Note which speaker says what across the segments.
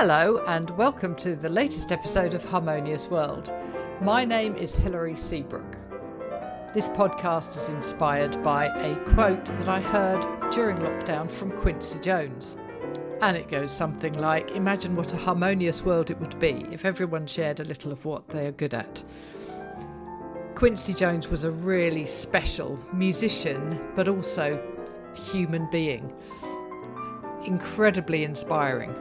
Speaker 1: Hello and welcome to the latest episode of Harmonious World. My name is Hilary Seabrook. This podcast is inspired by a quote that I heard during lockdown from Quincy Jones. And it goes something like, imagine what a harmonious world it would be if everyone shared a little of what they are good at. Quincy Jones was a really special musician, but also human being. Incredibly inspiring.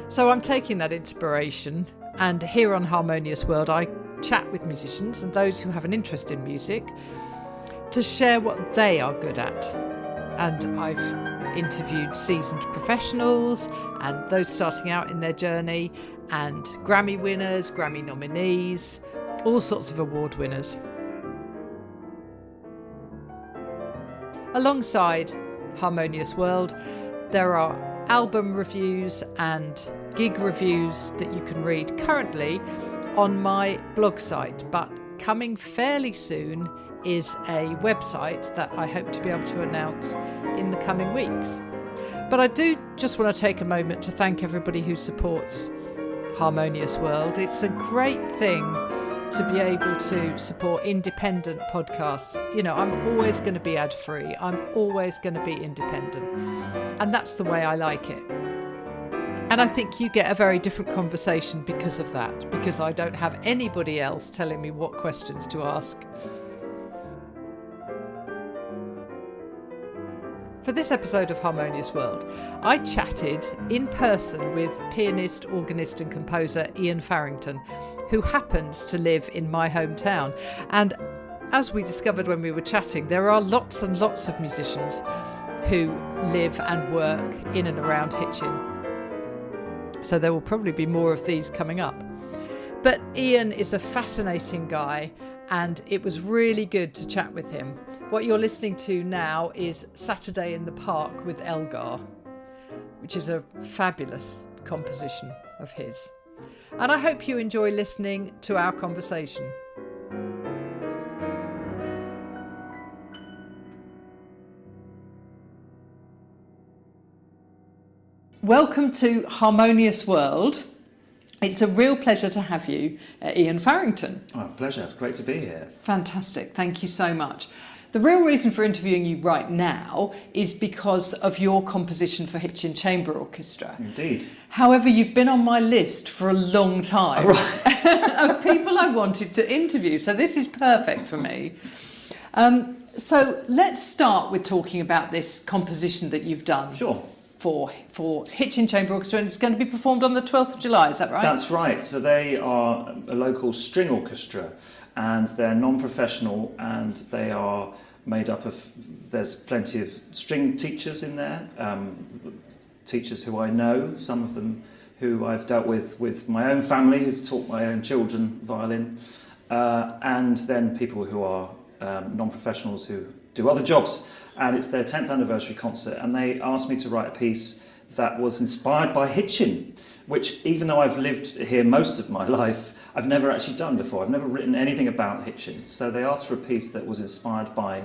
Speaker 1: So I'm taking that inspiration, and here on Harmonious World I chat with musicians and those who have an interest in music to share what they are good at. And I've interviewed seasoned professionals and those starting out in their journey, and Grammy winners, Grammy nominees, all sorts of award winners. Alongside Harmonious World, there are album reviews and gig reviews that you can read currently on my blog site, but coming fairly soon is a website that I hope to be able to announce in the coming weeks. But I do just want to take a moment to thank everybody who supports Harmonious World. It's a great thing to be able to support independent podcasts. You know, I'm always going to be ad-free. I'm always going to be independent. And that's the way I like it. And I think you get a very different conversation because of that, because I don't have anybody else telling me what questions to ask. For this episode of Harmonious World, I chatted in person with pianist, organist and composer Iain Farrington, who happens to live in my hometown. And as we discovered when we were chatting, there are lots and lots of musicians who live and work in and around Hitchin. So there will probably be more of these coming up. But Iain is a fascinating guy, and it was really good to chat with him. What you're listening to now is Saturday in the Park with Elgar, which is a fabulous composition of his. And I hope you enjoy listening to our conversation. Welcome to Harmonious World. It's a real pleasure to have you, Iain Farrington.
Speaker 2: Oh, pleasure. Great to be here.
Speaker 1: Fantastic. Thank you so much. The real reason for interviewing you right now is because of your composition for Hitchin Chamber Orchestra.
Speaker 2: Indeed.
Speaker 1: However, you've been on my list for a long time of people I wanted to interview, so this is perfect for me. So let's start with talking about this composition that you've done.
Speaker 2: Sure.
Speaker 1: For Hitchin Chamber Orchestra, and it's going to be performed on the 12th of July, is that right?
Speaker 2: That's right. So they are a local string orchestra, and they're non-professional, and they are made up of, there's plenty of string teachers in there, teachers who I know, some of them who I've dealt with my own family, who've taught my own children violin, and then people who are non-professionals who do other jobs. And it's their 10th anniversary concert, and they asked me to write a piece that was inspired by Hitchin, which, even though I've lived here most of my life, I've never actually done before. I've never written anything about Hitchin. So they asked for a piece that was inspired by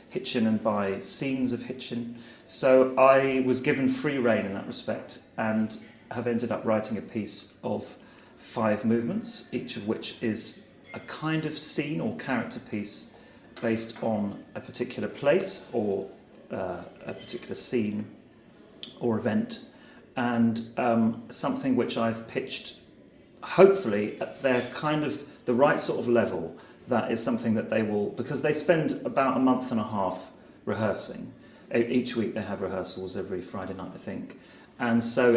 Speaker 2: Hitchin and by scenes of Hitchin. So I was given free rein in that respect, and have ended up writing a piece of 5 movements, each of which is a kind of scene or character piece based on a particular place or a particular scene or event, and something which I've pitched hopefully at their kind of the right sort of level. That is something that they will, because they spend about a month and a half rehearsing. Each week they have rehearsals every Friday night, I think. And so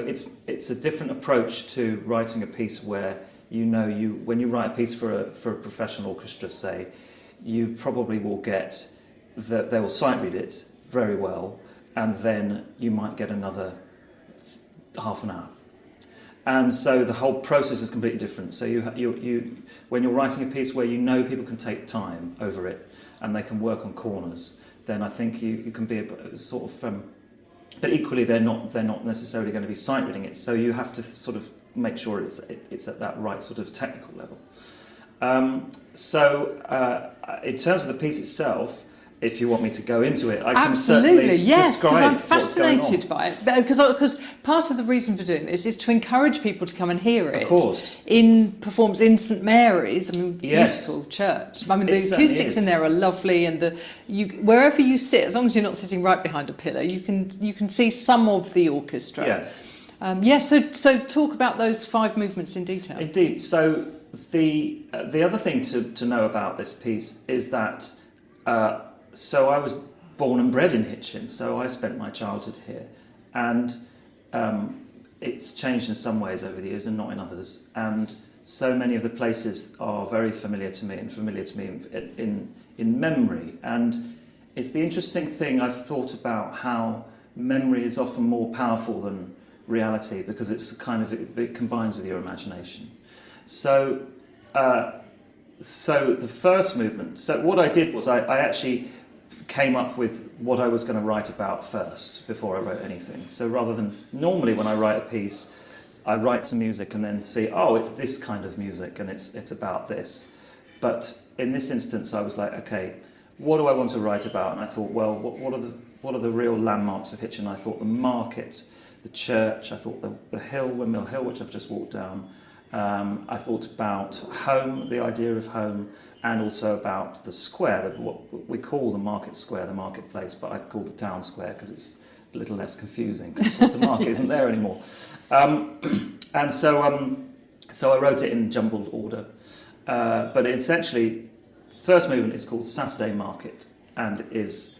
Speaker 2: it's a different approach to writing a piece where when you write a piece for a professional orchestra, say, you probably will get that they will sight read it very well, and then you might get another half an hour. And so the whole process is completely different. So you when you're writing a piece where you know people can take time over it and they can work on corners, then I think you can be a sort of but equally they're not necessarily going to be sight reading it. So you have to sort of make sure it's at that right sort of technical level. In terms of the piece itself, if you want me to go into it, I can
Speaker 1: Absolutely,
Speaker 2: certainly
Speaker 1: yes, because
Speaker 2: describe
Speaker 1: I'm
Speaker 2: what's going on.
Speaker 1: fascinated by it. Because part of the reason for doing this is to encourage people to come and hear it.
Speaker 2: Of course.
Speaker 1: In performance in St Mary's, I mean,
Speaker 2: Yes.
Speaker 1: beautiful church. I mean,
Speaker 2: It
Speaker 1: the
Speaker 2: certainly
Speaker 1: acoustics
Speaker 2: is.
Speaker 1: in there are lovely, and wherever you sit, as long as you're not sitting right behind a pillar, you can see some of the orchestra.
Speaker 2: Yeah.
Speaker 1: So talk about those 5 movements in detail.
Speaker 2: Indeed. So the other thing to know about this piece is that so I was born and bred in Hitchin, so I spent my childhood here, and it's changed in some ways over the years and not in others. And so many of the places are very familiar to me in memory. And it's the interesting thing I've thought about, how memory is often more powerful than reality, because it's it combines with your imagination. So the first movement. So what I did was I actually came up with what I was going to write about first before I wrote anything. So rather than normally when I write a piece, I write some music and then see, oh, it's this kind of music and it's about this. But in this instance, I was like, okay, what do I want to write about? And I thought, well, what are the real landmarks of Hitchin? I thought the market, the church. I thought the hill, Windmill Hill, which I've just walked down. I thought about home, the idea of home, and also about the square, what we call the market square, the marketplace, but I've called the town square because it's a little less confusing, because the market isn't there anymore. And so I wrote it in jumbled order. But essentially, first movement is called Saturday Market, and is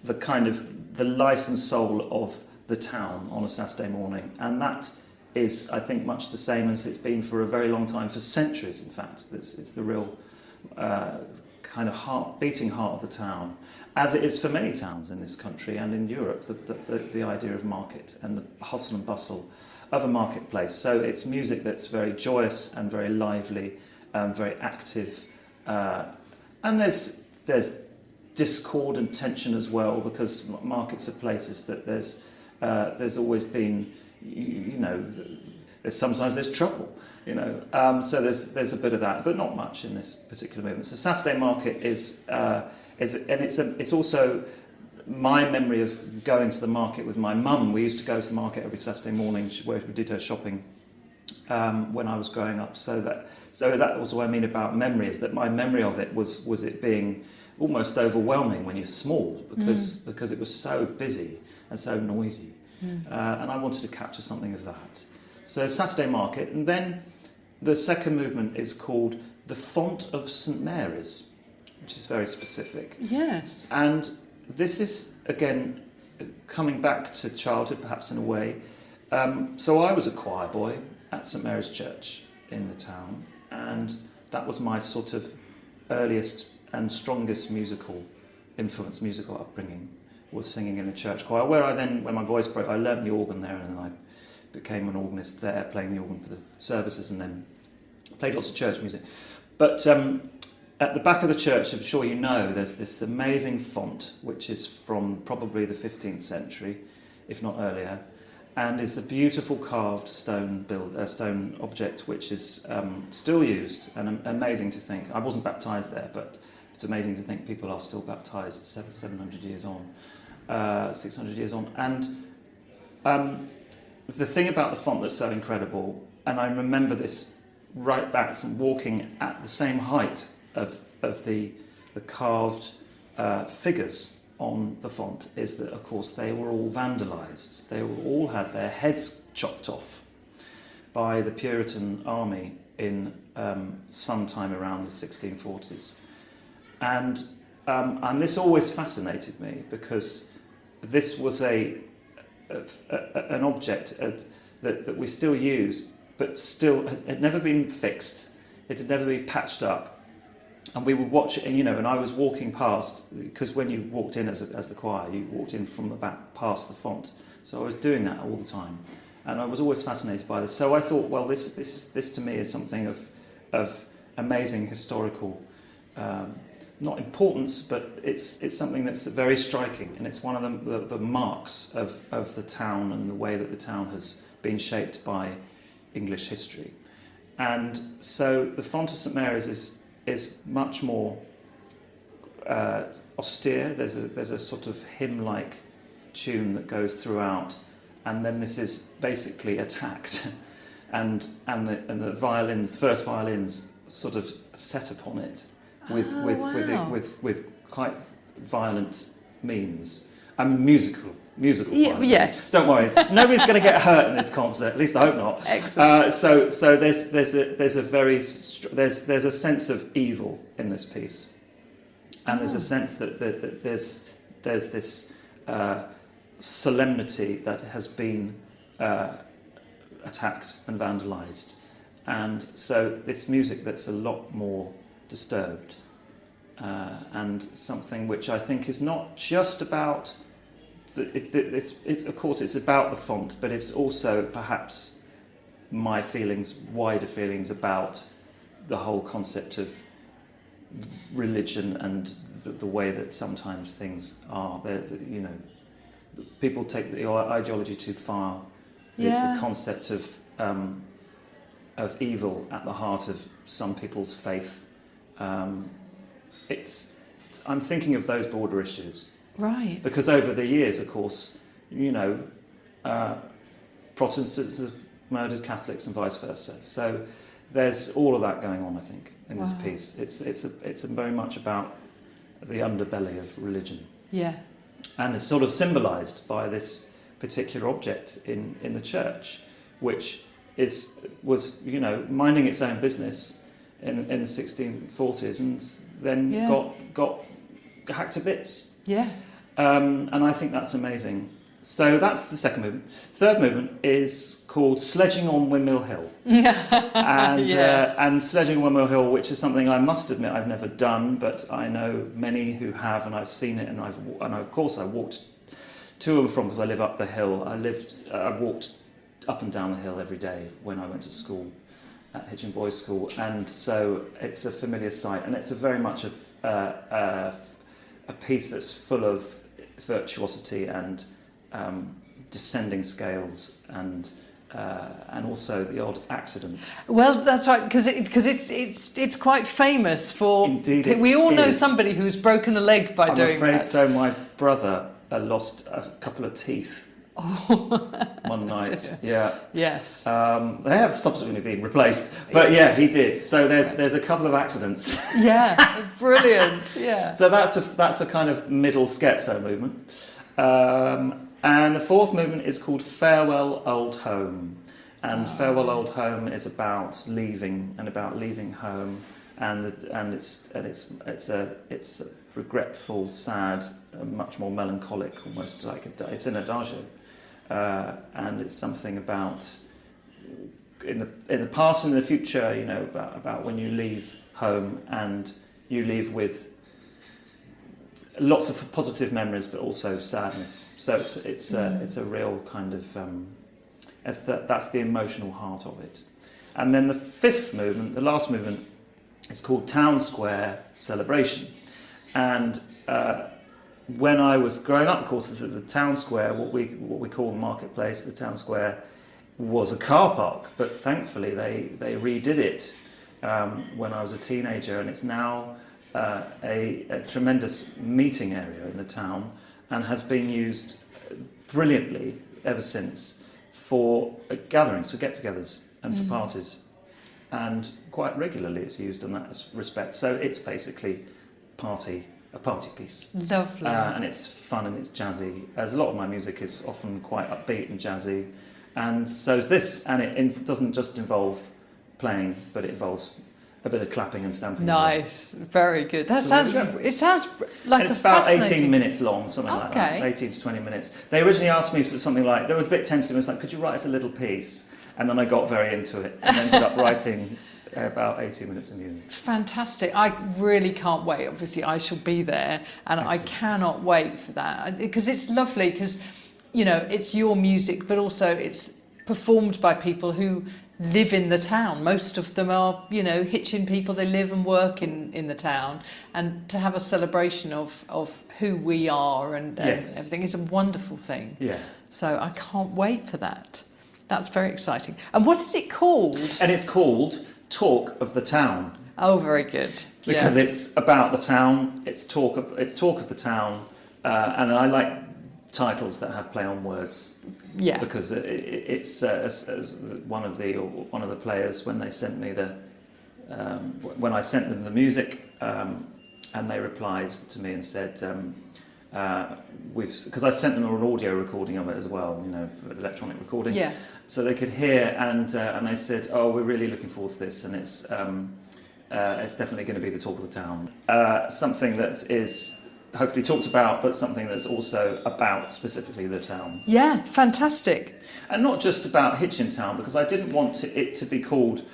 Speaker 2: the life and soul of the town on a Saturday morning. And that is, I think, much the same as it's been for a very long time, for centuries, in fact. It's the real kind of beating heart of the town, as it is for many towns in this country and in Europe, the idea of market and the hustle and bustle of a marketplace. So it's music that's very joyous and very lively, very active, and there's discord and tension as well, because markets are places that there's always been, sometimes there's trouble, so there's a bit of that, but not much in this particular movement. So Saturday Market is it's also my memory of going to the market with my mum. We used to go to the market every Saturday morning, where we did her shopping when I was growing up. So that was what I mean about memory, is that my memory of it was it being almost overwhelming when you're small, because it was so busy and so noisy, and I wanted to capture something of that. So Saturday Market, and then the second movement is called The Font of St Mary's, which is very specific.
Speaker 1: Yes.
Speaker 2: And this is, again, coming back to childhood, perhaps in a way. So I was a choir boy at St Mary's Church in the town, and that was my sort of earliest and strongest musical upbringing, was singing in the church choir, where when my voice broke, I learnt the organ there, and then I became an organist there, playing the organ for the services, and then played lots of church music. But at the back of the church, I'm sure you know, there's this amazing font, which is from probably the 15th century, if not earlier, and is a beautiful carved stone object, which is still used, and amazing to think. I wasn't baptised there, but it's amazing to think people are still baptised 700 years on, 600 years on. And the thing about the font that's so incredible, and I remember this right back from walking at the same height of the carved figures on the font, is that, of course, they were all vandalised. They all had their heads chopped off by the Puritan army in sometime around the 1640s. And this always fascinated me, because this was an object that we still use, but still had never been fixed. It had never been patched up. And we would watch it, and I was walking past, because when you walked in as the choir, you walked in from the back past the font. So I was doing that all the time, and I was always fascinated by this. So I thought, well, this to me is something of amazing historical, not importance, but it's something that's very striking, and it's one of the marks of the town and the way that the town has been shaped by English history. And so the font of St Mary's is much more austere. There's a sort of hymn-like tune that goes throughout, and then this is basically attacked, and the violins, the first violins, sort of set upon it with quite violent means. I mean, musical violence.
Speaker 1: Yes.
Speaker 2: Don't worry, nobody's going to get hurt in this concert. At least I hope not.
Speaker 1: Excellent.
Speaker 2: So there's a sense of evil in this piece, and there's a sense that there's this solemnity that has been attacked and vandalised, and so this music that's a lot more disturbed, and something which I think is not just about. It's of course it's about the font, but it's also perhaps my wider feelings about the whole concept of religion and the way that sometimes things are. People take the ideology too far. The concept of evil at the heart of some people's faith. I'm thinking of those border issues.
Speaker 1: Right.
Speaker 2: Because over the years, of course, Protestants have murdered Catholics and vice versa. So there's all of that going on, I think, in this piece. It's very much about the underbelly of religion.
Speaker 1: Yeah.
Speaker 2: And it's sort of symbolised by this particular object in the church, which was minding its own business in the 1640s, and then got hacked to bits.
Speaker 1: Yeah.
Speaker 2: And I think that's amazing. So that's the second movement. Third movement is called Sledging on Windmill Hill. And Sledging on Windmill Hill, which is something I must admit I've never done, but I know many who have, and I've seen it, and of course I walked to and from, because I live up the hill. I walked up and down the hill every day when I went to school at Hitchin Boys' School, and so it's a familiar sight, and it's a very much a piece that's full of virtuosity and descending scales and also the odd accident.
Speaker 1: Well, that's right, because it's quite famous for.
Speaker 2: Indeed,
Speaker 1: we all know
Speaker 2: is.
Speaker 1: Somebody who's broken a leg by doing that.
Speaker 2: I'm afraid so. My brother lost a couple of teeth one night. Yeah.
Speaker 1: Yes.
Speaker 2: They have subsequently been replaced, but yeah, he did. So there's a couple of accidents.
Speaker 1: Yeah, brilliant. Yeah.
Speaker 2: So that's a kind of middle scherzo movement. And the fourth movement is called Farewell Old Home, and Farewell Old Home is about leaving home, and it's a regretful, sad, much more melancholic, almost like it's an adagio, and it's something about in the past and in the future, about when you leave home and you leave with lots of positive memories, but also sadness. So it's a real kind of that's the emotional heart of it. And then the fifth movement, the last movement, is called Town Square Celebration. And when I was growing up, of course, the town square, what we call the marketplace, the town square, was a car park. But thankfully, they redid it when I was a teenager, and it's now a tremendous meeting area in the town, and has been used brilliantly ever since for gatherings, for get-togethers and for parties, and quite regularly it's used in that respect. So it's basically a party piece.
Speaker 1: Lovely.
Speaker 2: And it's fun and it's jazzy, as a lot of my music is often quite upbeat and jazzy, and so is this, and it doesn't just involve playing, but it involves a bit of clapping and stamping.
Speaker 1: Nice, very good. It sounds like
Speaker 2: and it's about 18 minutes long, something like that. 18 to 20 minutes. They originally asked me for something like, they were a bit tentative. It was like, could you write us a little piece? And then I got very into it and ended up writing about 18 minutes of music.
Speaker 1: Fantastic. I really can't wait. Obviously, I shall be there, and excellent. I cannot wait for that, because it's lovely, because it's your music, but also it's performed by people who live in the town. Most of them are, Hitchin people. They live and work in the town, and to have a celebration of who we are and everything is a wonderful thing.
Speaker 2: Yeah.
Speaker 1: So I can't wait for that. That's very exciting. And what is it called?
Speaker 2: And it's called Talk of the Town.
Speaker 1: Oh, very good.
Speaker 2: Because it's about the town, it's talk of the town, and I like titles that have play on words.
Speaker 1: Yeah.
Speaker 2: Because it's as one of the players, when they sent me when I sent them the music, and they replied to me and said, because I sent them an audio recording of it as well, for electronic recording, so they could hear, and they said, oh, we're really looking forward to this, and it's definitely going to be the talk of the town, something that is hopefully talked about, but something that's also about specifically the town.
Speaker 1: Yeah, fantastic. And
Speaker 2: not just about Hitchin Town, because I didn't want it to be called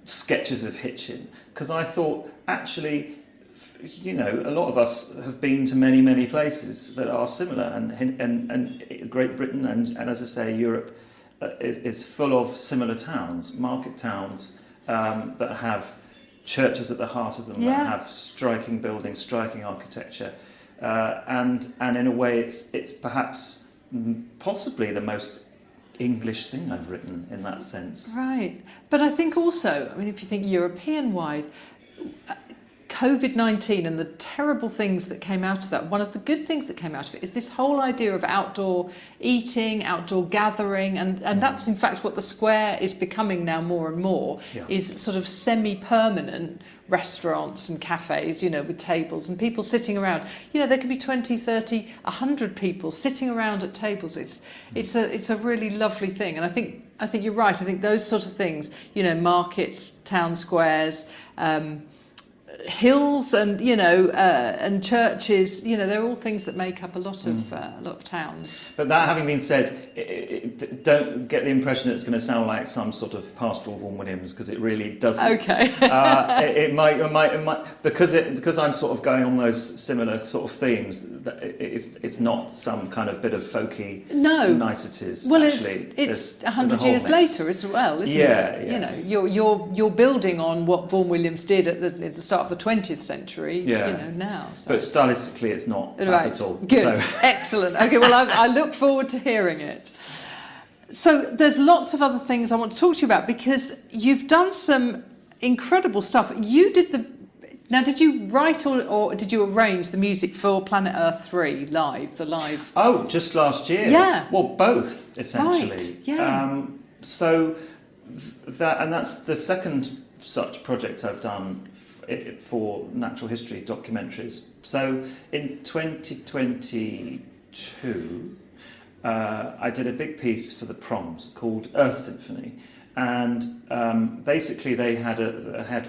Speaker 2: Sketches of Hitchin, because I thought, actually, a lot of us have been to many, many places that are similar, and Great Britain and as I say, Europe is full of similar towns, market towns, that have churches at the heart of them, that have striking buildings, striking architecture. And in a way, it's perhaps possibly the most English thing I've written in that sense.
Speaker 1: Right. But I think also, if you think European-wide, COVID-19 and the terrible things that came out of that, one of the good things that came out of it is this whole idea of outdoor eating, outdoor gathering, and that's in fact what the square is becoming now more and more, is sort of semi-permanent restaurants and cafes, with tables and people sitting around. There could be 20, 30, 100 people sitting around at tables. It's a really lovely thing, and I think you're right. I think those sort of things, markets, town squares, hills, and and churches, they're all things that make up a lot of towns.
Speaker 2: But that having been said, don't get the impression that it's going to sound like some sort of pastoral Vaughan Williams, because it really doesn't.
Speaker 1: Okay.
Speaker 2: It might because I'm sort of going on those similar sort of themes. It's not some kind of bit of folky niceties.
Speaker 1: Well,
Speaker 2: actually,
Speaker 1: it's 100 years later as well, isn't it?
Speaker 2: Yeah.
Speaker 1: You're building on what Vaughan Williams did at the start of the 20th century. Now. So.
Speaker 2: But stylistically, it's not that at all.
Speaker 1: Good, so. Excellent. Okay, well, I look forward to hearing it. So there's lots of other things I want to talk to you about, because you've done some incredible stuff. Now, did you write or did you arrange the music for Planet Earth 3 live?
Speaker 2: Oh, just last year.
Speaker 1: Yeah.
Speaker 2: Well, both essentially.
Speaker 1: Right. Yeah.
Speaker 2: So that's the second such project I've done for natural history documentaries. So in 2022, I did a big piece for the Proms called Earth Symphony, and basically they had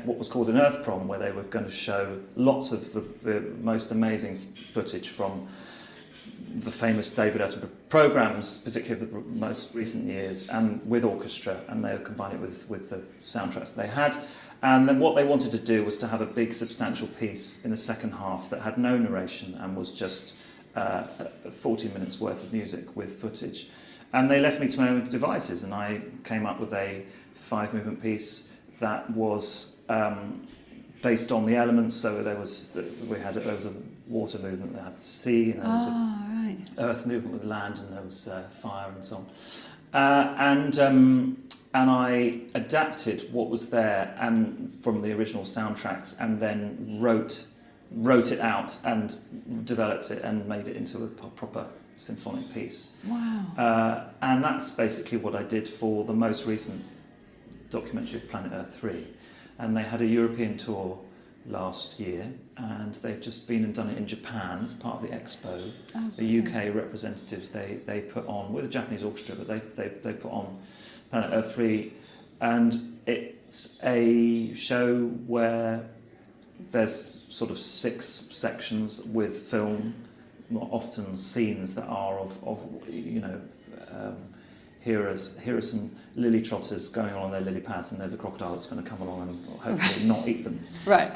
Speaker 2: what was called an Earth Prom, where they were going to show lots of the most amazing footage from the famous David Attenborough programmes, particularly of the most recent years, and with orchestra, and they would combine it with the soundtracks they had. And then what they wanted to do was to have a big substantial piece in the second half that had no narration and was just 40 minutes worth of music with footage. And they left me to my own devices, and I came up with a 5-movement piece that was based on the elements. So there was a water movement that had the sea, and there was an earth movement with land, and there was fire and so on. And I adapted what was there and from the original soundtracks, and then wrote it out and developed it and made it into a proper symphonic piece.
Speaker 1: Wow.
Speaker 2: And that's basically what I did for the most recent documentary of Planet Earth 3. And they had a European tour last year, and they've just been and done it in Japan as part of the expo. The UK representatives, they put on, with a Japanese orchestra, but they put on Planet Earth 3, and it's a show where there's sort of 6 sections with film, not often scenes that are of here are some lily trotters going on their lily pads, and there's a crocodile that's going to come along and hopefully not eat them.
Speaker 1: Right.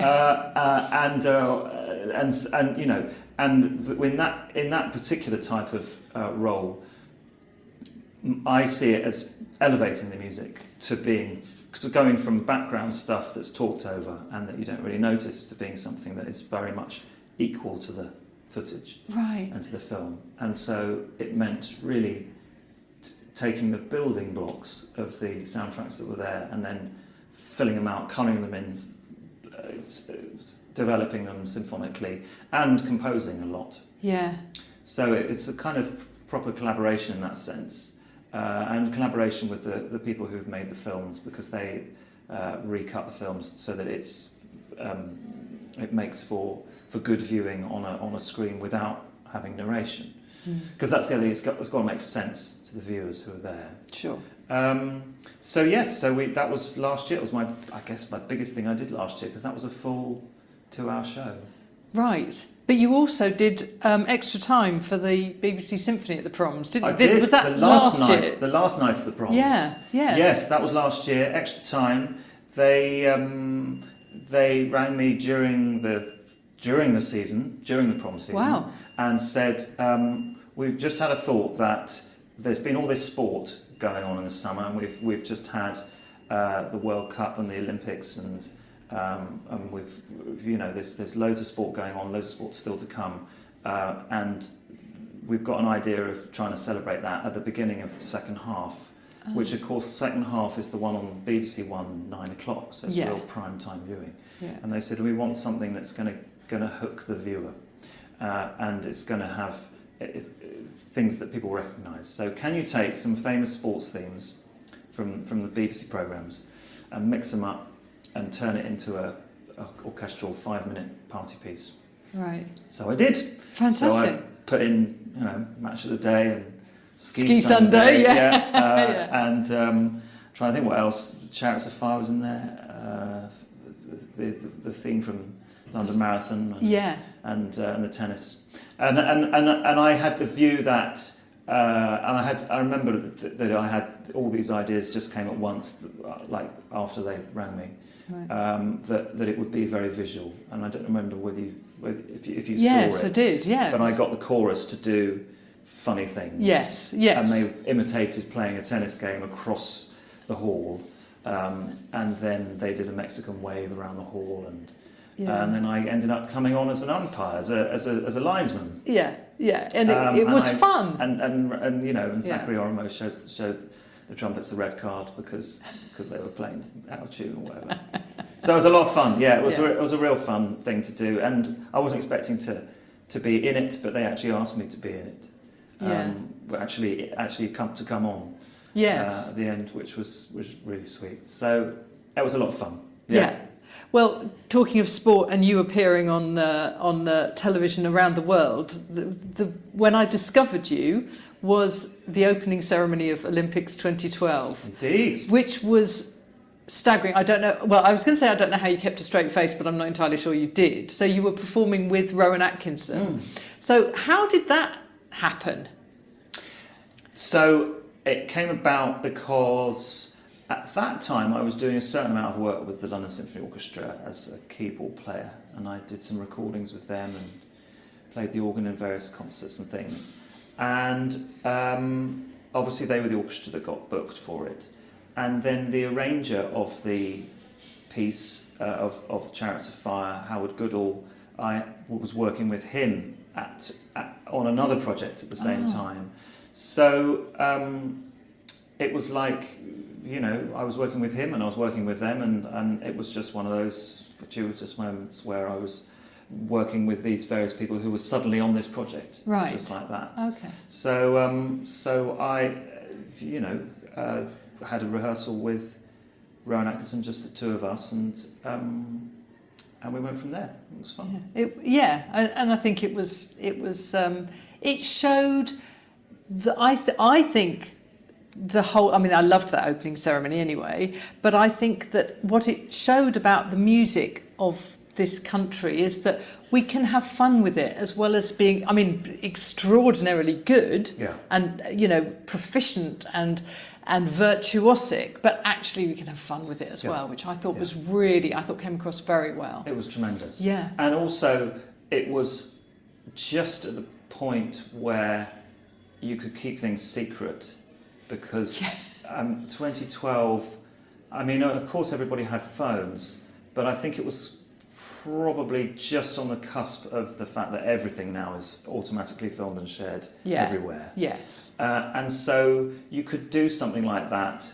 Speaker 2: In that particular type of role, I see it as elevating the music to going from background stuff that's talked over and that you don't really notice to being something that is very much equal to the footage and to the film. And so it meant really taking the building blocks of the soundtracks that were there and then filling them out, colouring them in developing them symphonically and composing a lot.
Speaker 1: Yeah.
Speaker 2: So it's a kind of proper collaboration in that sense, and collaboration with the people who've made the films, because they recut the films so that it makes for good viewing on a screen without having narration. Because that's the other thing, it's got to make sense to the viewers who are there.
Speaker 1: Sure.
Speaker 2: So yes, that was last year. It was my biggest thing I did last year, because that was a full 2-hour show.
Speaker 1: Right. But you also did extra time for the BBC Symphony at the Proms, didn't you?
Speaker 2: I did.
Speaker 1: Was that
Speaker 2: the last
Speaker 1: year?
Speaker 2: night? The last night of the Proms.
Speaker 1: Yeah.
Speaker 2: Yes, that was last year. Extra time. They rang me during the season, during the Prom season,
Speaker 1: wow,
Speaker 2: and said, we've just had a thought that there's been all this sport going on in the summer, and we've just had the World Cup and the Olympics, and we've there's loads of sport going on, loads of sport still to come, and we've got an idea of trying to celebrate that at the beginning of the second half, which of course the second half is the one on BBC One 9 o'clock, so it's real prime time viewing. Yeah. And they said, we want something that's going to hook the viewer, and it's going to have things that people recognise. So can you take some famous sports themes from the BBC programmes and mix them up and turn it into a orchestral 5-minute party piece?
Speaker 1: Right.
Speaker 2: So I did.
Speaker 1: Fantastic.
Speaker 2: So I put in, Match of the Day and
Speaker 1: Ski Sunday,
Speaker 2: and trying to think what else. Chariots of Fire was in there. The theme from London Marathon. And the tennis. And I had the view that, I remember that I had all these ideas just came at once, like after they rang me. Right. That it would be very visual, and I don't remember if you saw it.
Speaker 1: Yes, I did. Yeah.
Speaker 2: But I got the chorus to do funny things.
Speaker 1: Yes.
Speaker 2: And they imitated playing a tennis game across the hall, and then they did a Mexican wave around the hall, and then I ended up coming on as an umpire, as a linesman.
Speaker 1: Yeah, and it was fun.
Speaker 2: And Zachary Oromo showed the trumpets the red card because they were playing out of tune or whatever. So it was a lot of fun. Yeah, it was a real fun thing to do, and I wasn't expecting to be in it, but they actually asked me to be in it. But actually come on.
Speaker 1: Yes.
Speaker 2: At the end, which was really sweet. So that was a lot of fun.
Speaker 1: Yeah. Well, talking of sport and you appearing on television around the world, when I discovered you was the opening ceremony of Olympics 2012.
Speaker 2: Indeed.
Speaker 1: Which was staggering. I don't know. Well, I was going to say I don't know how you kept a straight face, but I'm not entirely sure you did. So you were performing with Rowan Atkinson. So how did that happen?
Speaker 2: So it came about because at that time I was doing a certain amount of work with the London Symphony Orchestra as a keyboard player, and I did some recordings with them and played the organ in various concerts and things. And obviously they were the orchestra that got booked for it. And then the arranger of the piece of Chariots of Fire, Howard Goodall, I was working with him on another project at the same time. So it was like, I was working with him and I was working with them, and it was just one of those fortuitous moments where I was working with these various people who were suddenly on this project,
Speaker 1: right?
Speaker 2: Just like that.
Speaker 1: Okay.
Speaker 2: So I, had a rehearsal with Rowan Atkinson, just the two of us, and we went from there. It was fun.
Speaker 1: And I think it showed I think the whole. I mean, I loved that opening ceremony anyway, but I think that what it showed about the music of this country is that we can have fun with it as well as being, extraordinarily good and proficient and virtuosic, but actually we can have fun with it as well, which I thought came across very well.
Speaker 2: It was tremendous.
Speaker 1: Yeah.
Speaker 2: And also it was just at the point where you could keep things secret, because 2012, of course everybody had phones, but I think it was probably just on the cusp of the fact that everything now is automatically filmed and shared everywhere.
Speaker 1: Yes.
Speaker 2: And so you could do something like that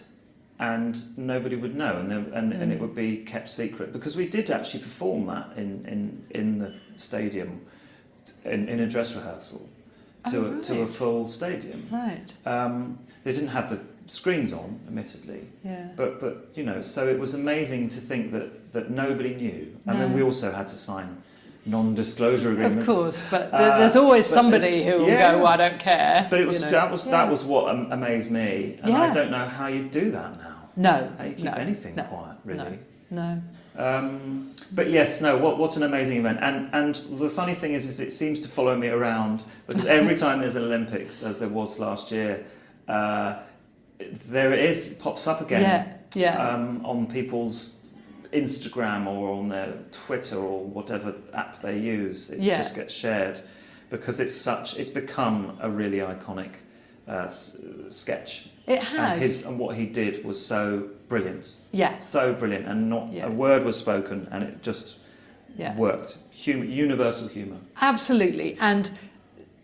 Speaker 2: and nobody would know, and it would be kept secret, because we did actually perform that in the stadium in a dress rehearsal to a full stadium.
Speaker 1: Right.
Speaker 2: They didn't have the screens on, admittedly.
Speaker 1: Yeah.
Speaker 2: But you know, so it was amazing to think that nobody knew. I mean, we also had to sign non-disclosure agreements.
Speaker 1: Of course, but there's always somebody who will go, well, I don't care.
Speaker 2: But it was that was what amazed me, and I don't know how you do that now.
Speaker 1: No.
Speaker 2: How you keep anything quiet, really.
Speaker 1: No.
Speaker 2: But yes, no. What an amazing event, and the funny thing is it seems to follow me around, because every time there's an Olympics, as there was last year, it pops up again. On people's Instagram or on their Twitter or whatever app they use. It just gets shared, because it's become a really iconic sketch.
Speaker 1: It has.
Speaker 2: And what he did was so brilliant.
Speaker 1: Yes.
Speaker 2: So brilliant, and not a word was spoken, and it just worked. Universal humour.
Speaker 1: Absolutely, and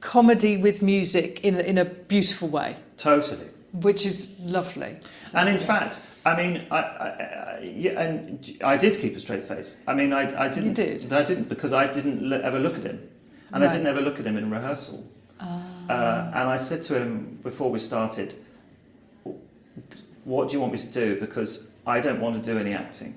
Speaker 1: comedy with music in a beautiful way.
Speaker 2: Totally.
Speaker 1: Which is lovely.
Speaker 2: And in fact, I mean, I did keep a straight face. I mean, I didn't.
Speaker 1: You did?
Speaker 2: I didn't, because I didn't ever look at him, and I didn't ever look at him in rehearsal. And I said to him before we started, "What do you want me to do? Because I don't want to do any acting,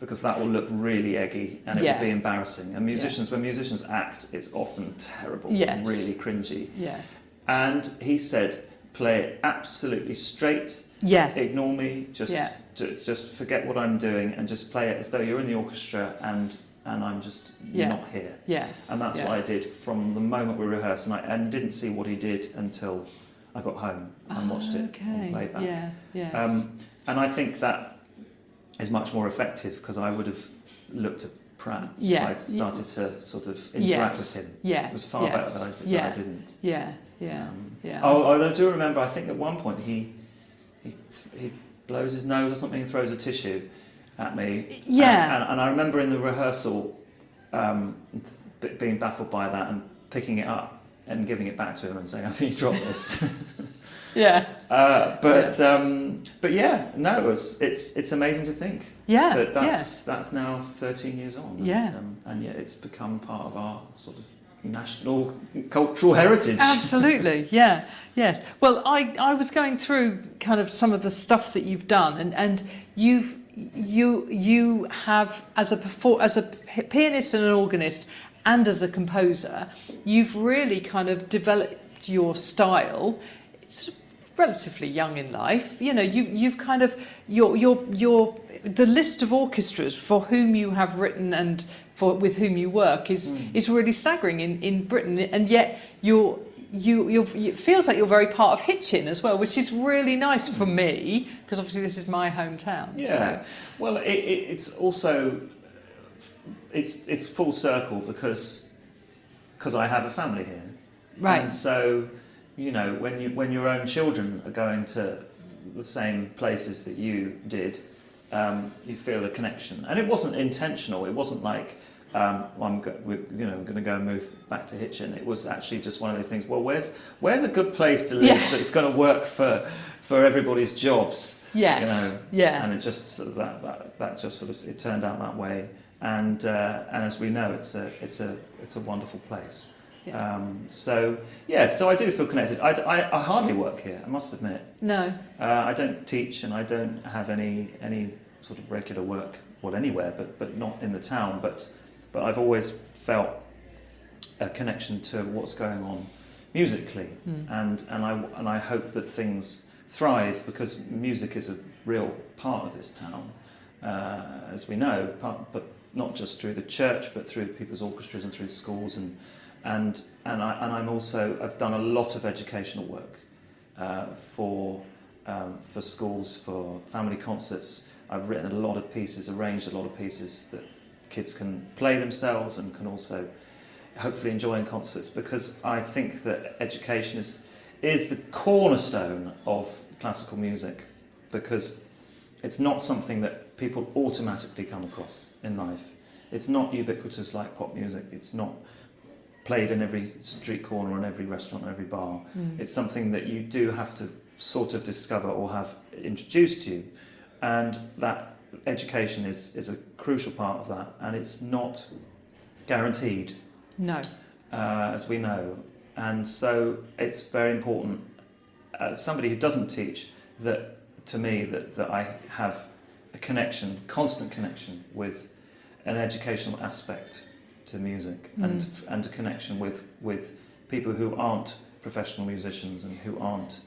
Speaker 2: because that will look really eggy and it will be embarrassing. And when musicians act, it's often terrible, really cringy."
Speaker 1: Yeah.
Speaker 2: And he said, "Play it absolutely straight. Ignore me. Just forget what I'm doing and just play it as though you're in the orchestra and I'm just not here."
Speaker 1: Yeah.
Speaker 2: And that's what I did from the moment we rehearsed, and didn't see what he did until I got home and watched it on playback. And I think that is much more effective, because I would have looked at Pratt if I'd started to sort of interact with him. It was far better that I didn't. Although I do remember, I think at one point he blows his nose or something and throws a tissue at me. And I remember in the rehearsal being baffled by that and picking it up and giving it back to him and saying, "I think you dropped this." It's amazing to think. That's now 13 years on. And yet it's become part of our sort of national cultural heritage.
Speaker 1: Absolutely, yes. Well, I was going through kind of some of the stuff that you've done, and you have, as a pianist and an organist, and as a composer, you've really kind of developed your style sort of relatively young in life. You know, you've kind of your the list of orchestras for whom you have written and with whom you work is really staggering in Britain, and yet it feels like you're very part of Hitchin as well, which is really nice for me, because obviously this is my hometown.
Speaker 2: Well, it's also it's full circle, because I have a family here, and so, you know, when your own children are going to the same places that you did, you feel a connection. And it wasn't intentional. It wasn't like, I'm going to go and move back to Hitchin. It was actually just one of those things. Well, where's a good place to live that's going to work for everybody's jobs? And it just sort of that just sort of, it turned out that way. And as we know, it's a wonderful place. So I do feel connected. I hardly work here, I must admit.
Speaker 1: No.
Speaker 2: I don't teach, and I don't have any sort of regular work, well, anywhere, but not in the town. But I've always felt a connection to what's going on musically, and I hope that things thrive, because music is a real part of this town, as we know. But not just through the church, but through people's orchestras and through schools, and I'm also, I've done a lot of educational work for schools, for family concerts. I've written a lot of pieces, arranged a lot of pieces that kids can play themselves and can also hopefully enjoy in concerts, because I think that education is the cornerstone of classical music, because it's not something that people automatically come across in life. It's not ubiquitous like pop music. It's not played in every street corner, in every restaurant, in every bar. It's something that you do have to sort of discover or have introduced to you and that education is a crucial part of that, and it's not guaranteed.
Speaker 1: No.
Speaker 2: As we know, and so it's very important. Somebody who doesn't teach, that to me that I have a connection, constant connection with an educational aspect to music, and a connection with people who aren't professional musicians and who aren't,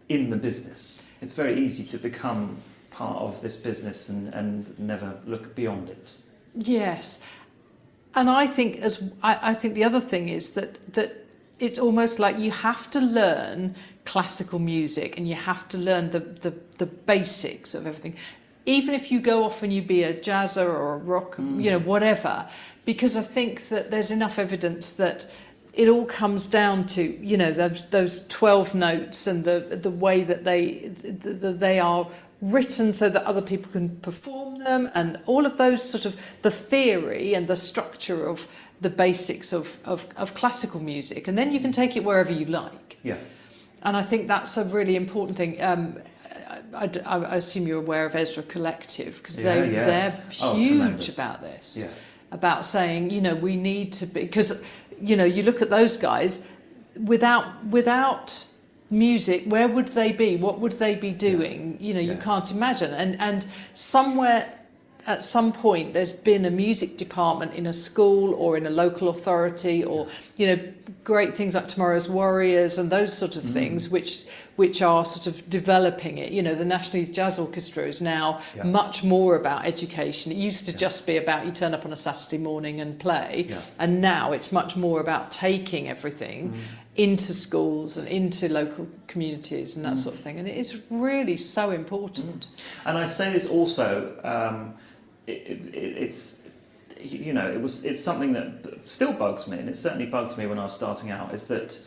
Speaker 2: in the business. It's very easy to become part of this business and never look beyond it.
Speaker 1: Yes, and I think I think the other thing is that it's almost like you have to learn classical music and you have to learn the basics of everything, even if you go off and you be a jazzer or a rock, whatever, because I think that there's enough evidence that it all comes down to, those 12 notes and the way that they are written so that other people can perform them, and all of those sort of the theory and the structure of the basics of classical music, and then you can take it wherever you like.
Speaker 2: Yeah.
Speaker 1: And I think that's a really important thing. I assume you're aware of Ezra Collective, because they're huge about this.
Speaker 2: Yeah.
Speaker 1: About saying, we need to be, because you look at those guys, without music, where would they be? What would they be doing? You can't imagine. And somewhere at some point there's been a music department in a school or in a local authority, or great things like Tomorrow's Warriors and those sort of things, which are sort of developing it. The National Youth Jazz Orchestra is now much more about education. It used to just be about you turn up on a Saturday morning and play, and now it's much more about taking everything into schools and into local communities and that sort of thing, and it is really so important.
Speaker 2: And I say this also, it's something that still bugs me, and it certainly bugged me when I was starting out, is that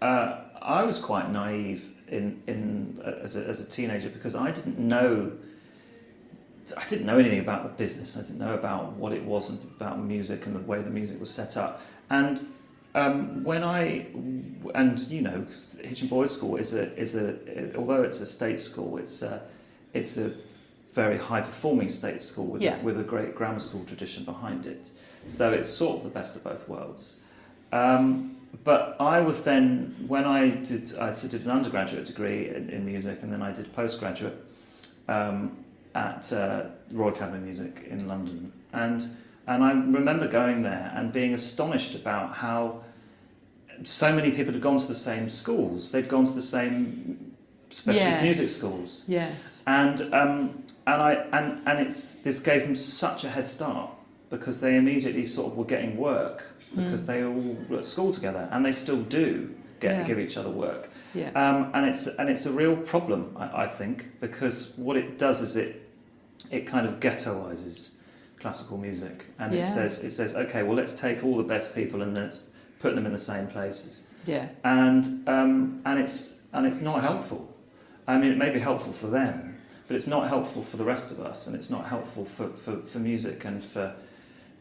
Speaker 2: I was quite naive as a teenager, because I didn't know anything about the business. I didn't know about what it was about music and the way the music was set up. And Hitchin Boys' School is although it's a state school, it's a very high performing state school with a great grammar school tradition behind it. So it's sort of the best of both worlds. But I was then, when I did an undergraduate degree in music, and then I did postgraduate at Royal Academy of Music in London, and I remember going there and being astonished about how so many people had gone to the same schools. They'd gone to the same specialist music schools.
Speaker 1: Yes.
Speaker 2: And this gave them such a head start, because they immediately sort of were getting work, because they all were at school together, and they still do give each other work.
Speaker 1: Yeah.
Speaker 2: And it's a real problem, I think, because what it does is it kind of ghettoizes classical music, and it says okay, well, let's take all the best people and let's put them in the same places.
Speaker 1: Yeah.
Speaker 2: And it's not helpful. I mean, it may be helpful for them, but it's not helpful for the rest of us, and it's not helpful for music and for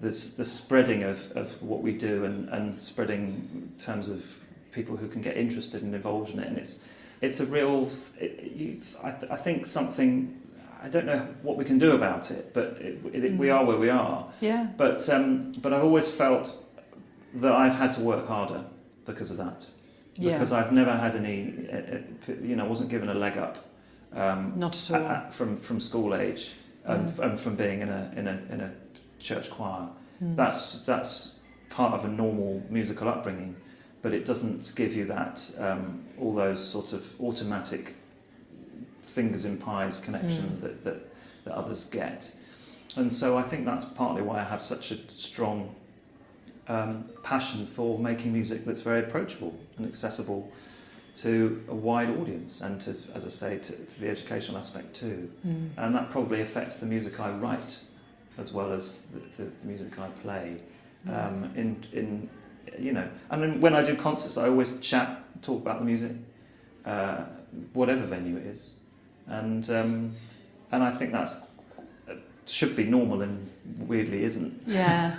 Speaker 2: the spreading of what we do, and spreading in terms of people who can get interested and involved in it. And it's a real, I think something, I don't know what we can do about it, but we are where we are.
Speaker 1: Yeah.
Speaker 2: But I've always felt that I've had to work harder because of that. Because I've never had any, wasn't given a leg up.
Speaker 1: Not at all.
Speaker 2: From school age, and from being in a church choir. That's part of a normal musical upbringing, but it doesn't give you that all those sort of automatic fingers in pies connection that others get. And so I think that's partly why I have such a strong passion for making music that's very approachable and accessible to a wide audience, and to, as I say, to the educational aspect too. And that probably affects the music I write as well as the music I play. And then when I do concerts, I always talk about the music, whatever venue it is, and I think that's should be normal, and weirdly isn't.
Speaker 1: Yeah.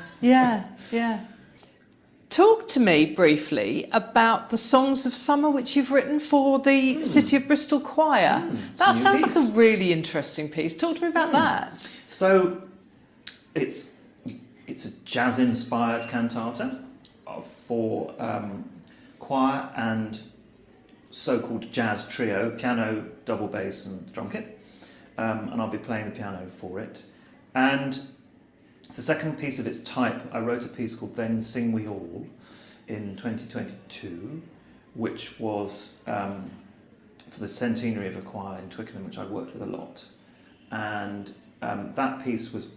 Speaker 1: talk to me briefly about the Songs of Summer which you've written for the City of Bristol Choir. That sounds like a really interesting piece. Talk to me about that.
Speaker 2: So it's a jazz-inspired cantata for choir and so-called jazz trio, piano, double bass and drum kit, and I'll be playing the piano for it. And it's the second piece of its type. I wrote a piece called Then Sing We All in 2022, which was for the centenary of a choir in Twickenham, which I worked with a lot. And that piece was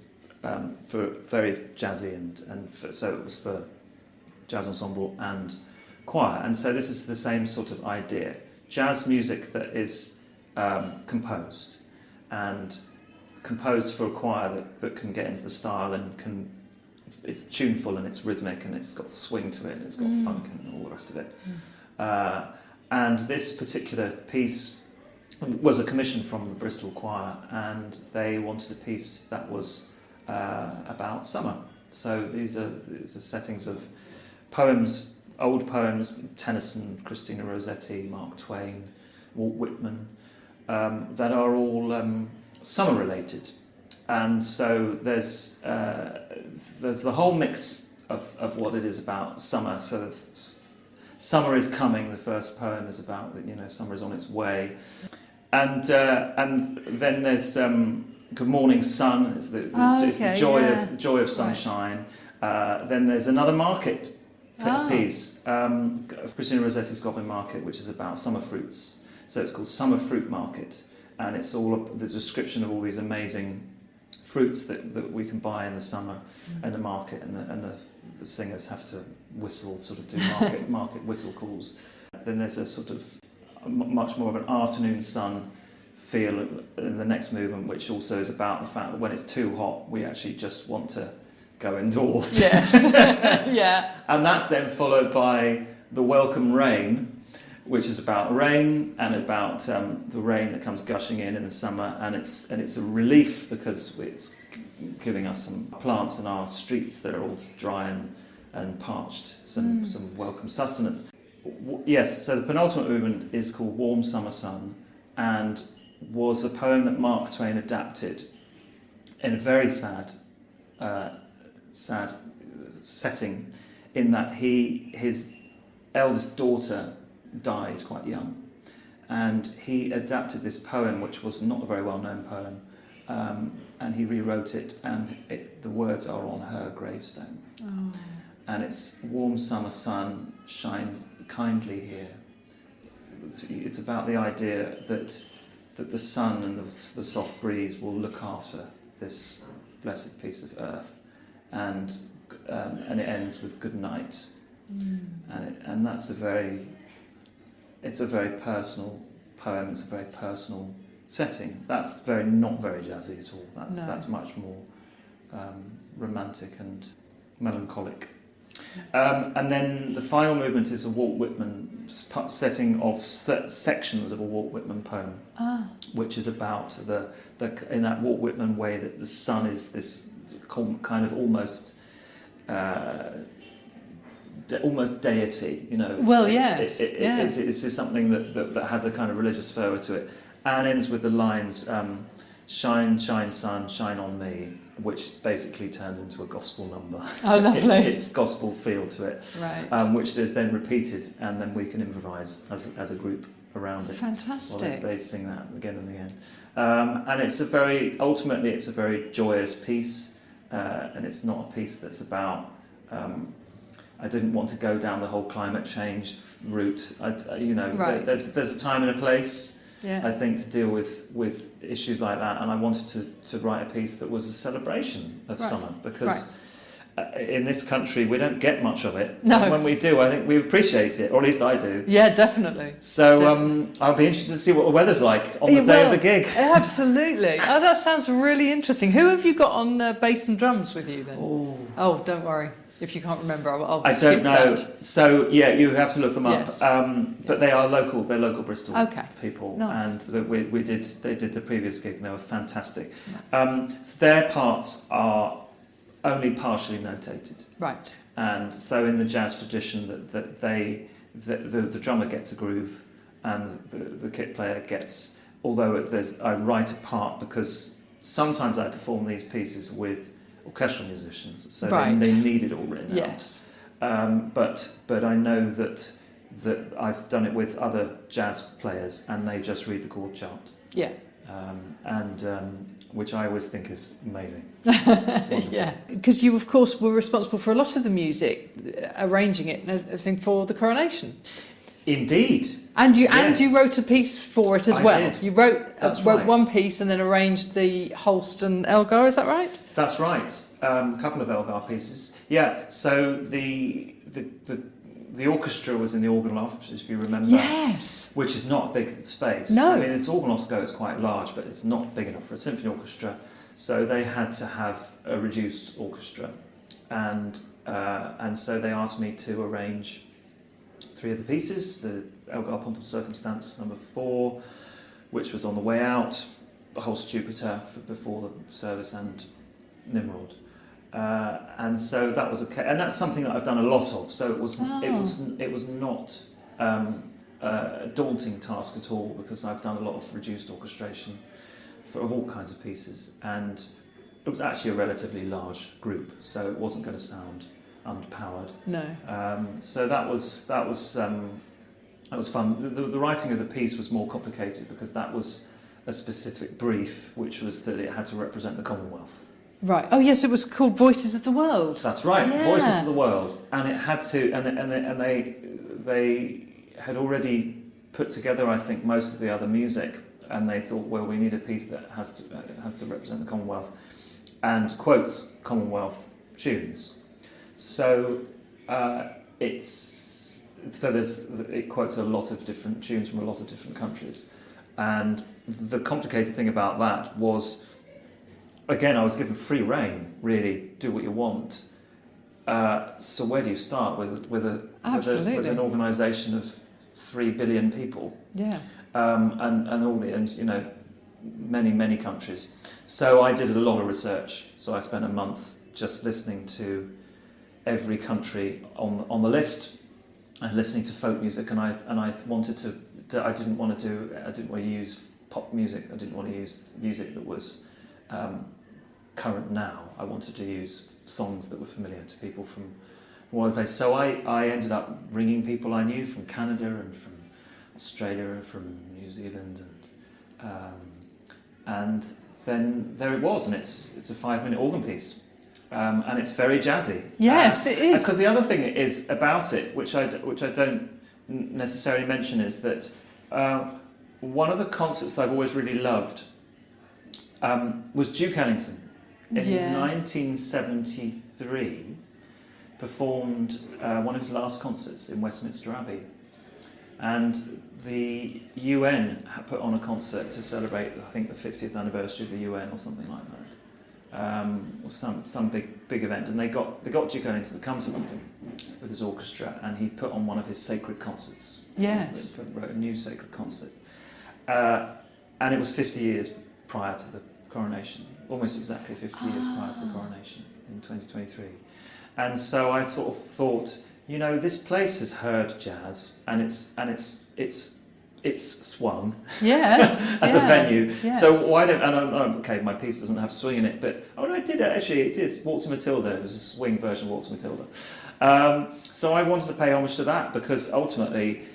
Speaker 2: for very jazzy so it was for jazz ensemble and choir. And so this is the same sort of idea. Jazz music that is composed for a choir that can get into the style and it's tuneful and it's rhythmic and it's got swing to it and it's got funk and all the rest of it. And this particular piece was a commission from the Bristol Choir, and they wanted a piece that was about summer. So these are settings of poems, old poems, Tennyson, Christina Rossetti, Mark Twain, Walt Whitman, that are all summer related. And so there's the whole mix of what it is about summer. So summer is coming. The first poem is about summer is on its way, and then there's Good Morning Sun. It's the joy of sunshine. Right. Then there's another market piece, Christina Rossetti's Goblin Market, which is about summer fruits. So it's called Summer Fruit Market, and it's all the description of all these amazing fruits that we can buy in the summer and the market, and the singers have to whistle, sort of do market whistle calls. Then there's a sort of much more of an afternoon sun feel in the next movement, which also is about the fact that when it's too hot, we actually just want to go indoors.
Speaker 1: Yes. Yeah.
Speaker 2: And that's then followed by The Welcome Rain, which is about rain and about the rain that comes gushing in the summer, and it's a relief because it's giving us some plants in our streets that are all dry and parched, some welcome sustenance. Yes, so the penultimate movement is called Warm Summer Sun, and was a poem that Mark Twain adapted in a very sad setting, in that his eldest daughter died quite young, and he adapted this poem, which was not a very well-known poem, and he rewrote it, and the words are on her gravestone. Oh. And it's warm summer sun shines kindly here. It's about the idea that the sun and the soft breeze will look after this blessed piece of earth, and it ends with good night, and that's a very personal poem. It's a very personal setting. That's not very jazzy at all. That's much more romantic and melancholic. And then the final movement is a Walt Whitman setting of sections of a Walt Whitman poem, which is about in that Walt Whitman way that the sun is this kind of almost deity, It's something that has a kind of religious fervour to it, and ends with the lines, "Shine, shine, sun, shine on me," which basically turns into a gospel number.
Speaker 1: Oh, lovely!
Speaker 2: It's gospel feel to it,
Speaker 1: right?
Speaker 2: Which is then repeated, and then we can improvise as a group around it.
Speaker 1: Fantastic!
Speaker 2: Well, they sing that again and again, and ultimately it's a very joyous piece, and it's not a piece that's about. I didn't want to go down the whole climate change route. Right. There's a time and a place. Yeah. I think, to deal with issues like that, and I wanted to write a piece that was a celebration of summer, because in this country we don't get much of it. No. And when we do, I think we appreciate it, or at least I do.
Speaker 1: Yeah, definitely.
Speaker 2: So I'll be interested to see what the weather's like on the day of the gig.
Speaker 1: Absolutely. Oh, that sounds really interesting. Who have you got on bass and drums with you then? Oh, don't worry. If you can't remember, I'll
Speaker 2: I don't know.
Speaker 1: That.
Speaker 2: So yeah, you have to look them up.
Speaker 1: Yes.
Speaker 2: But they are local. They're local Bristol people,
Speaker 1: nice.
Speaker 2: And they did the previous gig, and they were fantastic. So their parts are only partially notated.
Speaker 1: Right.
Speaker 2: And so in the jazz tradition, the drummer gets a groove, and the kit player gets. Although I write a part because sometimes I perform these pieces with orchestral musicians, so they need it all written out.
Speaker 1: Yes.
Speaker 2: But I know that I've done it with other jazz players, and they just read the chord chart.
Speaker 1: Yeah.
Speaker 2: Which I always think is amazing.
Speaker 1: Yeah, because you of course were responsible for a lot of the music, arranging it and everything for the coronation.
Speaker 2: Indeed.
Speaker 1: And you
Speaker 2: Yes.
Speaker 1: wrote a piece for it as well.
Speaker 2: Did.
Speaker 1: You wrote
Speaker 2: right.
Speaker 1: one piece and then arranged the Holst and Elgar. Is that right?
Speaker 2: That's right. A couple of Elgar pieces. Yeah. So the orchestra was in the organ loft, if you remember.
Speaker 1: Yes.
Speaker 2: Which is not a big space.
Speaker 1: No.
Speaker 2: I mean, its organ loft scope is quite large, but it's not big enough for a symphony orchestra. So they had to have a reduced orchestra, and so they asked me to arrange 3 of the pieces: the Elgar Pomp and Circumstance number 4, which was on the way out, the Holst Jupiter before the service, and Nimrod. And so that was and that's something that I've done a lot of. So it was not a daunting task at all, because I've done a lot of reduced orchestration of all kinds of pieces, and it was actually a relatively large group, so it wasn't going to sound underpowered.
Speaker 1: No.
Speaker 2: So that was fun. The writing of the piece was more complicated, because that was a specific brief, which was that it had to represent the Commonwealth.
Speaker 1: Right. Oh yes, it was called Voices of the World.
Speaker 2: That's right,
Speaker 1: Yeah.
Speaker 2: Voices of the World, and it had to, and they had already put together, I think, most of the other music, and they thought, well, we need a piece that has to represent the Commonwealth, and quotes Commonwealth tunes. So it quotes a lot of different tunes from a lot of different countries, and the complicated thing about that was, again, I was given free rein, really, do what you want. So where do you start with an organisation of 3 billion people?
Speaker 1: Yeah.
Speaker 2: And many countries. So I did a lot of research. So I spent a month just listening to every country on the list, and listening to folk music. And I wanted to. I didn't want to use pop music. I didn't want to use music that was current now. I wanted to use songs that were familiar to people from all over the place. So I ended up ringing people I knew from Canada and from Australia and from New Zealand, and then there it was, and it's a 5-minute organ piece, and it's very jazzy.
Speaker 1: Yes, it is.
Speaker 2: Because the other thing is about it, which I don't necessarily mention, is that one of the concerts that I've always really loved was Duke Ellington in 1973. Performed one of his last concerts in Westminster Abbey. And the UN had put on a concert to celebrate, I think, the 50th anniversary of the UN or something like that, or some big event. And they got Duke Ellington to come to London with his orchestra, and he put on one of his sacred concerts.
Speaker 1: Yes.
Speaker 2: He wrote a new sacred concert, and it was 50 years prior to the coronation, almost exactly 50 years prior to the coronation in 2023. And so I sort of thought, this place has heard jazz, and it's swung as a venue.
Speaker 1: Yes.
Speaker 2: So why don't? And my piece doesn't have swing in it, but it did actually. It did. Waltzing Matilda. It was a swing version of Waltzing Matilda. So I wanted to pay homage to that, because ultimately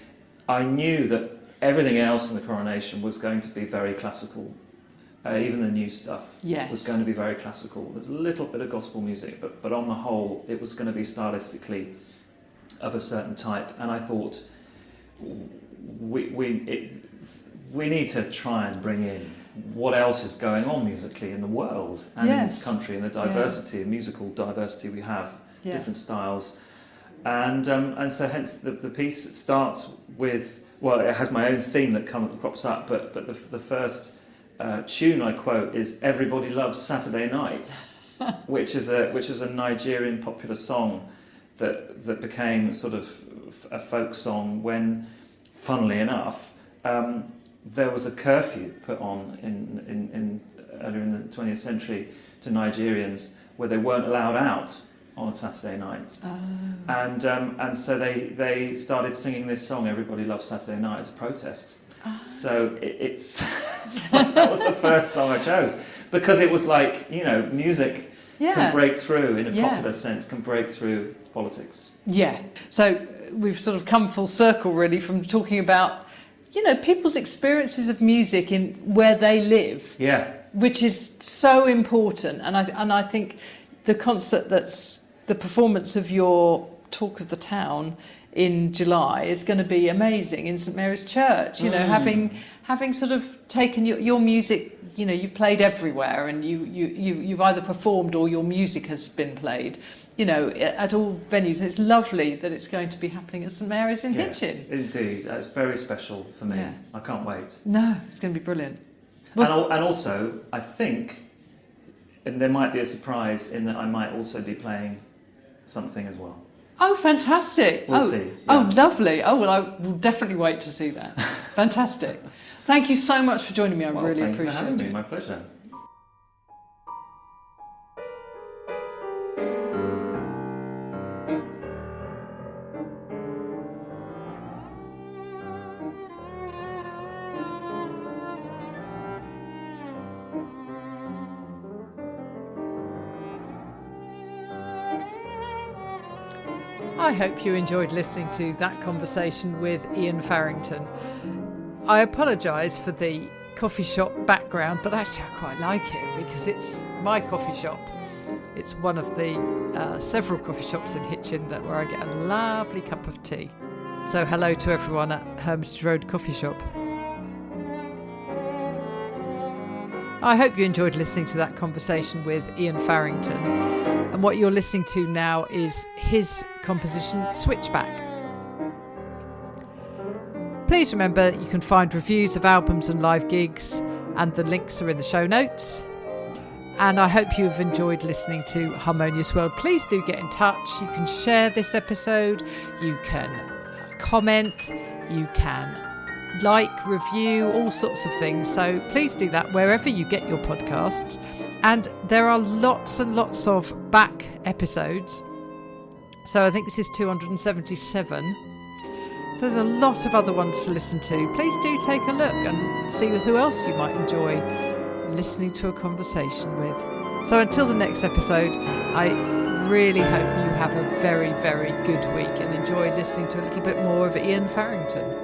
Speaker 2: I knew that everything else in the coronation was going to be very classical. Even the new stuff was going to be very classical. There's a little bit of gospel music, but on the whole, it was going to be stylistically of a certain type. And I thought we need to try and bring in what else is going on musically in the world and in this country, and the diversity, musical diversity we have, different styles, and so hence the piece starts with, it has my own theme that crops up, but the first tune I quote is "Everybody Loves Saturday Night," which is a Nigerian popular song that became sort of a folk song when, funnily enough, there was a curfew put on in earlier in the 20th century to Nigerians, where they weren't allowed out on Saturday night. And so they started singing this song, Everybody Loves Saturday Night, as a protest. So it's that was the first song I chose, because it was like, music can break through, in a popular sense, can break through politics.
Speaker 1: Yeah. So we've sort of come full circle, really, from talking about, people's experiences of music in where they live.
Speaker 2: Yeah.
Speaker 1: Which is so important. And I think the concert the performance of your Talk of the Town in July is going to be amazing in St Mary's Church. Having sort of taken your music, you've played everywhere, and you've either performed or your music has been played, at all venues. It's lovely that it's going to be happening at St Mary's in Hitchin.
Speaker 2: Indeed, it's very special for me. I can't wait.
Speaker 1: No, it's going to be brilliant.
Speaker 2: Well, and also, I think, and there might be a surprise in that I might also be playing something as well.
Speaker 1: Oh, fantastic.
Speaker 2: We'll see. Yeah.
Speaker 1: Oh, lovely. Oh, well, I will definitely wait to see that. Fantastic. Thank you so much for joining me. I really appreciate it.
Speaker 2: Thank you for having me. My pleasure.
Speaker 1: I hope you enjoyed listening to that conversation with Iain Farrington. I apologise for the coffee shop background, but actually I quite like it because it's my coffee shop. It's one of the several coffee shops in Hitchin where I get a lovely cup of tea. So hello to everyone at Hermitage Road Coffee Shop. I hope you enjoyed listening to that conversation with Iain Farrington. And what you're listening to now is his composition Switchback. Please remember that you can find reviews of albums and live gigs, and the links are in the show notes. And I hope you've enjoyed listening to Harmonious World. Please do get in touch. You can share this episode, you can comment, you can like, review, all sorts of things. So please do that wherever you get your podcasts. And there are lots and lots of back episodes. So I think this is 277. So there's a lot of other ones to listen to. Please do take a look and see who else you might enjoy listening to a conversation with. So until the next episode, I really hope you have a very, very good week and enjoy listening to a little bit more of Iain Farrington.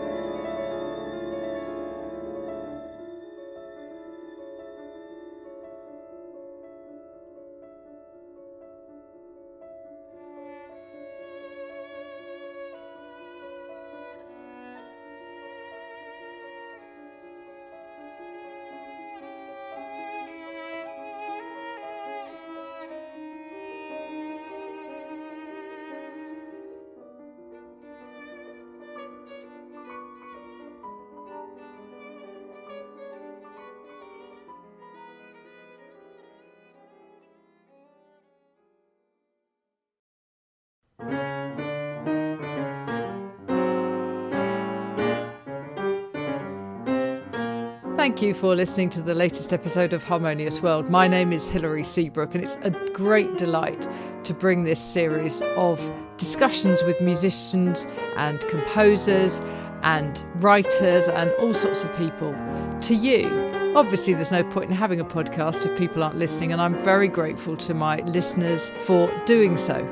Speaker 1: Thank you for listening to the latest episode of Harmonious World. My name is Hilary Seabrook, and it's a great delight to bring this series of discussions with musicians and composers and writers and all sorts of people to you. Obviously, there's no point in having a podcast if people aren't listening, and I'm very grateful to my listeners for doing so.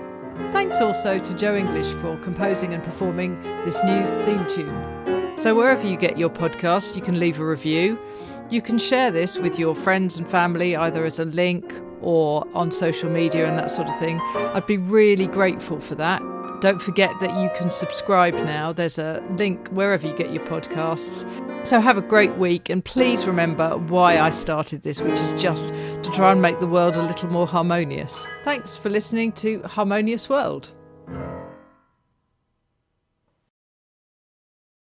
Speaker 1: Thanks also to Joe English for composing and performing this new theme tune. So wherever you get your podcast, you can leave a review. You can share this with your friends and family, either as a link or on social media and that sort of thing. I'd be really grateful for that. Don't forget that you can subscribe now. There's a link wherever you get your podcasts. So have a great week, and please remember why I started this, which is just to try and make the world a little more harmonious. Thanks for listening to Harmonious World.